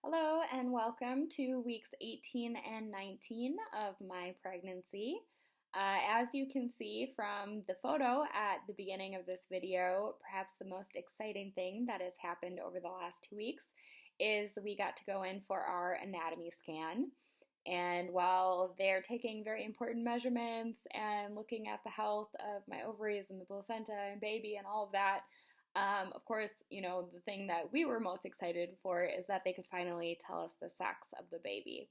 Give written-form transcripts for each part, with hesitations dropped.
Hello and welcome to weeks 18 and 19 of my pregnancy. As you can see from the photo at the beginning of this video, perhaps the most exciting thing that has happened over the last 2 weeks is we got to go in for our anatomy scan. And while they're taking very important measurements and looking at the health of my ovaries and the placenta and baby and all of that, of course, the thing that we were most excited for is that they could finally tell us the sex of the baby.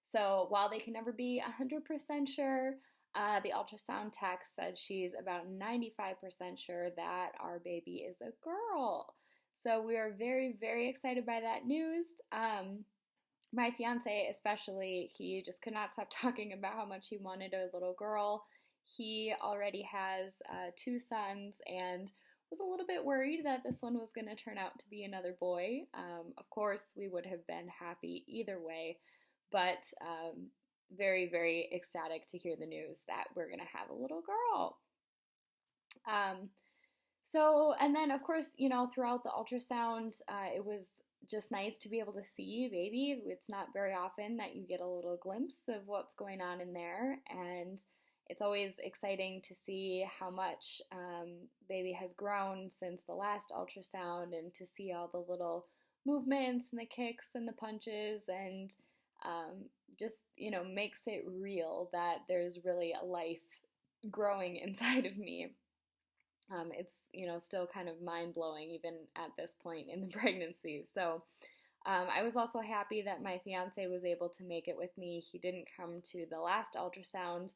So while they can never be 100% sure, the ultrasound tech said she's about 95% sure that our baby is a girl. So we are very, very excited by that news. My fiance, especially, he just could not stop talking about how much he wanted a little girl. He already has two sons and was a little bit worried that this one was going to turn out to be another boy. Of course, we would have been happy either way, but very, very ecstatic to hear the news that we're going to have a little girl. And then of course, throughout the ultrasound, it was just nice to be able to see baby. It's not very often that you get a little glimpse of what's going on in there, and it's always exciting to see how much baby has grown since the last ultrasound, and to see all the little movements and the kicks and the punches, and just makes it real that there's really a life growing inside of me. It's still kind of mind-blowing even at this point in the pregnancy. So I was also happy that my fiance was able to make it with me. He didn't come to the last ultrasound,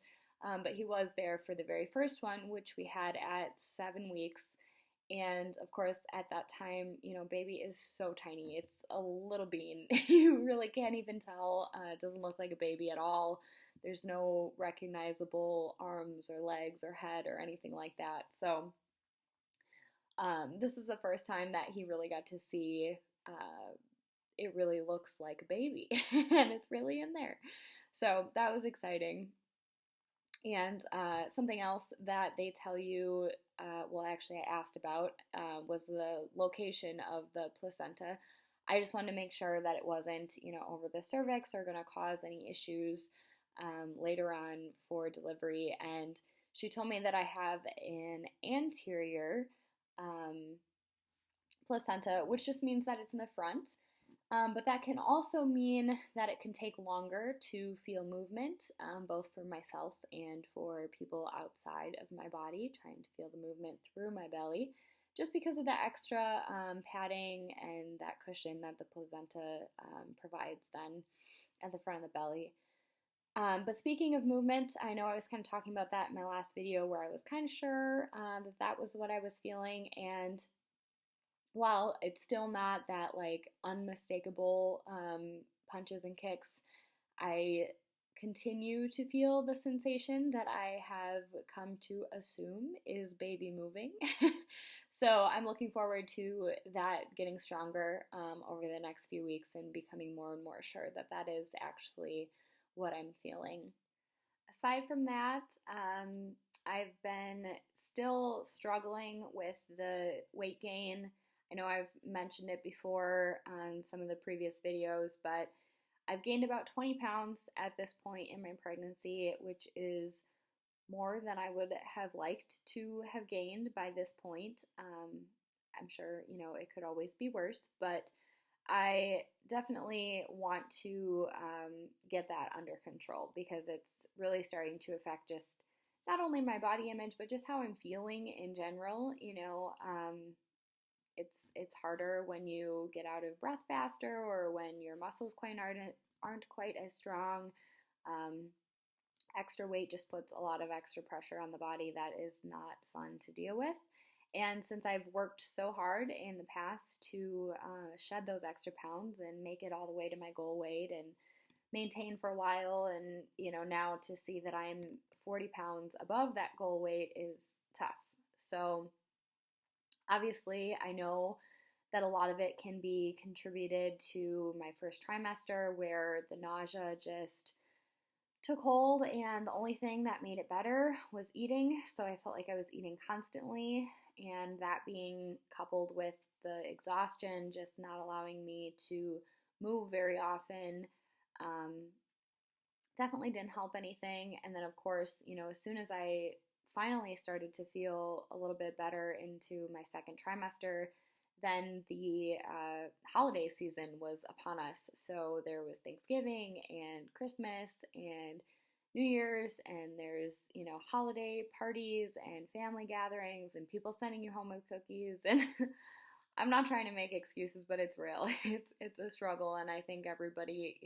but he was there for the very first one, which we had at 7 weeks. And of course, at that time, baby is so tiny. It's a little bean. You really can't even tell. It doesn't look like a baby at all. There's no recognizable arms or legs or head or anything like that. So this was the first time that he really got to see it really looks like a baby and it's really in there. So that was exciting. And something else that they tell you, actually I asked about, was the location of the placenta. I just wanted to make sure that it wasn't, over the cervix or going to cause any issues later on for delivery. And she told me that I have an anterior placenta, which just means that it's in the front. But that can also mean that it can take longer to feel movement, both for myself and for people outside of my body, trying to feel the movement through my belly, just because of the extra padding and that cushion that the placenta provides then at the front of the belly. But speaking of movement, I know I was kind of talking about that in my last video where I was kind of sure that was what I was feeling, and while it's still not that like unmistakable punches and kicks, I continue to feel the sensation that I have come to assume is baby moving. So I'm looking forward to that getting stronger over the next few weeks and becoming more and more sure that that is actually what I'm feeling. Aside from that, I've been still struggling with the weight gain. I know I've mentioned it before on some of the previous videos, but I've gained about 20 pounds at this point in my pregnancy, which is more than I would have liked to have gained by this point. I'm sure, it could always be worse, but I definitely want to get that under control because it's really starting to affect just not only my body image, but just how I'm feeling in general. It's harder when you get out of breath faster or when your muscles aren't quite as strong. Extra weight just puts a lot of extra pressure on the body that is not fun to deal with. And since I've worked so hard in the past to shed those extra pounds and make it all the way to my goal weight and maintain for a while, and now to see that I'm 40 pounds above that goal weight is tough. So obviously I know that a lot of it can be contributed to my first trimester, where the nausea just took hold, and the only thing that made it better was eating. So I felt like I was eating constantly, and that being coupled with the exhaustion just not allowing me to move very often. Um, Definitely didn't help anything. And then, of course, as soon as I finally started to feel a little bit better into my second trimester, then the holiday season was upon us. So there was Thanksgiving and Christmas and New Year's, and there's, holiday parties and family gatherings and people sending you home with cookies. And I'm not trying to make excuses, but it's real. It's a struggle, and I think everybody,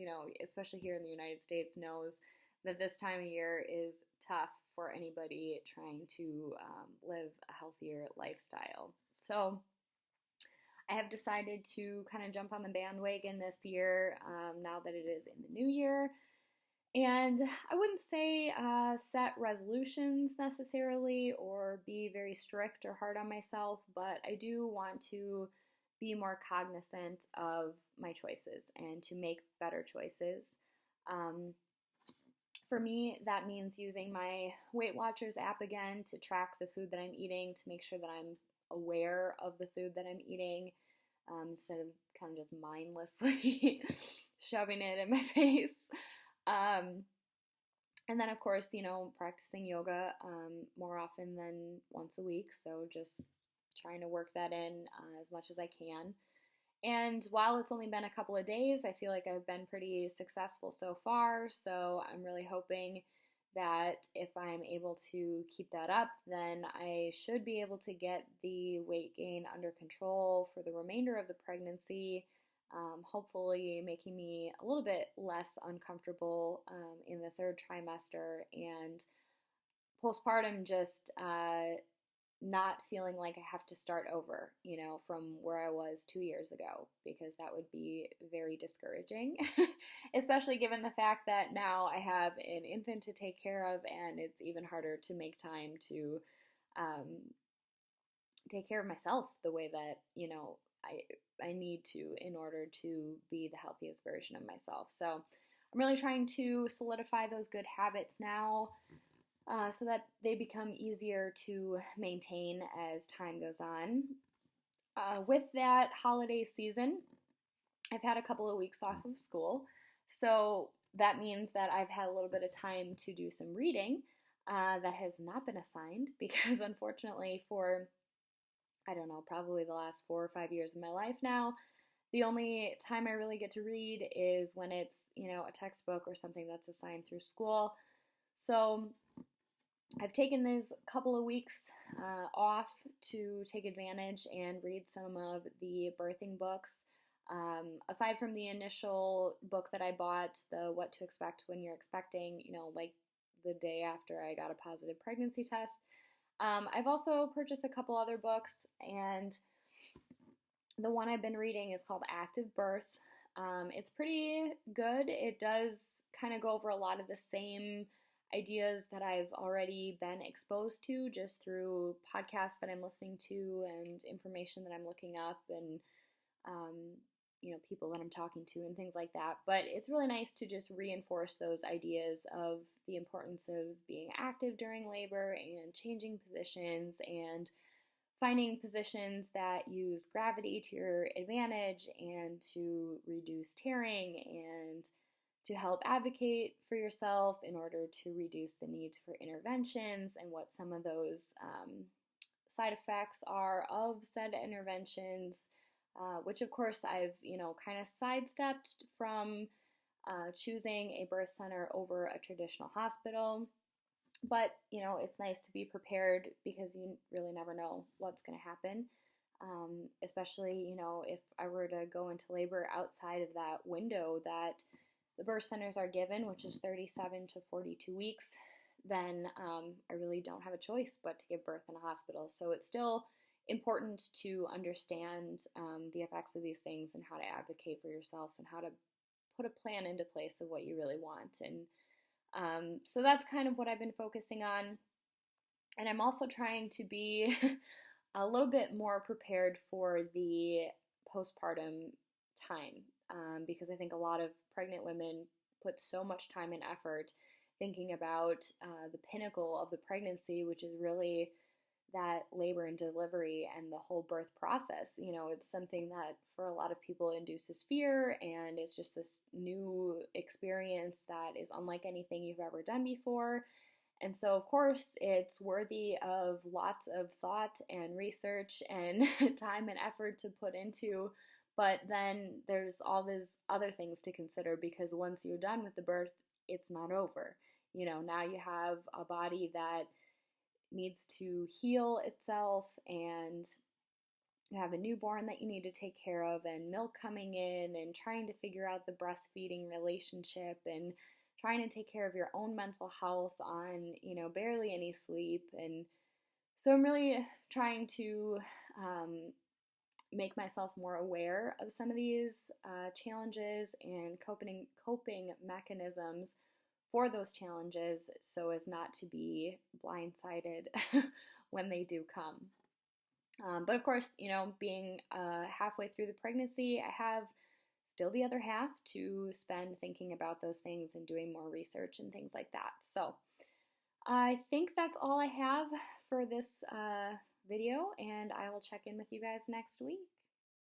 especially here in the United States, knows that this time of year is tough for anybody trying to live a healthier lifestyle. So I have decided to kind of jump on the bandwagon this year, now that it is in the new year. And I wouldn't say set resolutions necessarily or be very strict or hard on myself, but I do want to be more cognizant of my choices and to make better choices. Um, for me, that means using my Weight Watchers app again to track the food that I'm eating, to make sure that I'm aware of the food that I'm eating, instead of kind of just mindlessly shoving it in my face. Um, and then, of course, practicing yoga more often than once a week. So just trying to work that in as much as I can. And while it's only been a couple of days, I feel like I've been pretty successful so far. So I'm really hoping that if I'm able to keep that up, then I should be able to get the weight gain under control for the remainder of the pregnancy, hopefully making me a little bit less uncomfortable in the third trimester, and postpartum just not feeling like I have to start over, from where I was 2 years ago, because that would be very discouraging, especially given the fact that now I have an infant to take care of, and it's even harder to make time to um, take care of myself the way that, I need to in order to be the healthiest version of myself. So I'm really trying to solidify those good habits now, so that they become easier to maintain as time goes on. With that holiday season, I've had a couple of weeks off of school, so that means that I've had a little bit of time to do some reading that has not been assigned because, unfortunately, for I don't know, probably the last 4 or 5 years of my life now, the only time I really get to read is when it's, a textbook or something that's assigned through school. So I've taken these couple of weeks off to take advantage and read some of the birthing books. Aside from the initial book that I bought, the What to Expect When You're Expecting, like the day after I got a positive pregnancy test. I've also purchased a couple other books, and the one I've been reading is called Active Birth. It's pretty good. It does kind of go over a lot of the same ideas that I've already been exposed to just through podcasts that I'm listening to and information that I'm looking up, and um, people that I'm talking to and things like that. But it's really nice to just reinforce those ideas of the importance of being active during labor and changing positions and finding positions that use gravity to your advantage and to reduce tearing and to help advocate for yourself in order to reduce the need for interventions and what some of those side effects are of said interventions, which of course I've, kind of sidestepped from choosing a birth center over a traditional hospital. But, it's nice to be prepared because you really never know what's going to happen. Especially, if I were to go into labor outside of that window that the birth centers are given, which is 37 to 42 weeks, then I really don't have a choice but to give birth in a hospital. So it's still important to understand the effects of these things and how to advocate for yourself and how to put a plan into place of what you really want. And so that's kind of what I've been focusing on. And I'm also trying to be a little bit more prepared for the postpartum time, because I think a lot of pregnant women put so much time and effort thinking about the pinnacle of the pregnancy, which is really that labor and delivery and the whole birth process. You know, it's something that for a lot of people induces fear, and it's just this new experience that is unlike anything you've ever done before. And so, of course, it's worthy of lots of thought and research and time and effort to put into. But then there's all these other things to consider, because once you're done with the birth, it's not over. You know, now you have a body that needs to heal itself, and you have a newborn that you need to take care of, and milk coming in, and trying to figure out the breastfeeding relationship, and trying to take care of your own mental health on, you know, barely any sleep. And so I'm really trying to make myself more aware of some of these challenges and coping mechanisms for those challenges, so as not to be blindsided when they do come. But of course, you know, being halfway through the pregnancy, I have still the other half to spend thinking about those things and doing more research and things like that. So I think that's all I have for this video, and I will check in with you guys next week.